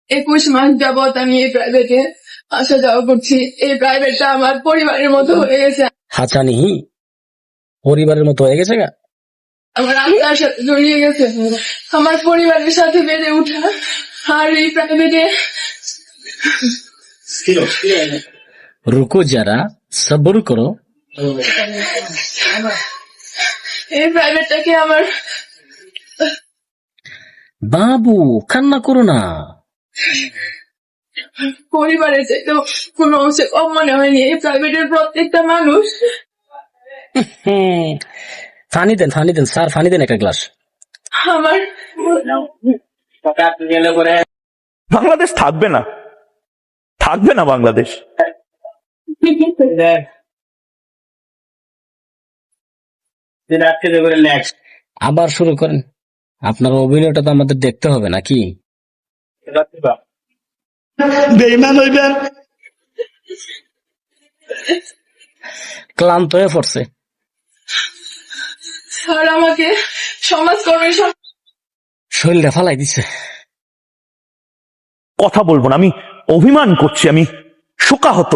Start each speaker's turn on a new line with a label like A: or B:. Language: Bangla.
A: 21 মাস যাবত আমি এই প্রাইভেটে আসা যাওয়া করছি। এই প্রাইভেটটা আমার পরিবারের মতো হয়ে গেছে,
B: হাঁচানি পরিবারের মতো হয়ে গেছে গা।
A: আমার আত্মার সাথে জড়িয়ে গেছে, আমার পরিবারের সাথে বেড়ে ওঠা। আর এই প্রাইভেটে
B: রুকো যারা, সবর করো।
A: এই প্রাইভেটটাকে আমার
B: বাবু কান্না করো না।
A: পরিবারের চাইতে কোনো অংশে কম মনে হয়নি। এই প্রাইভেটের প্রত্যেকটা মানুষ
B: ফানি দেন স্যার, ফানি দেন একটা গ্লাস।
A: আমার
C: বাংলাদেশ থাকবে না বাংলাদেশ।
B: আবার শুরু করেন, আপনার অভিনয়টা তো আমাদের দেখতে হবে নাকি?
C: বেঈমান হইবেন।
B: ক্লান্ত হয়ে পড়ছে।
A: স্যার আমাকে সমাজকর্মী
B: শরীরটা ফালাই দিছে।
C: কথা বলবো না, আমি অভিমান করছি, আমি শোকাহত।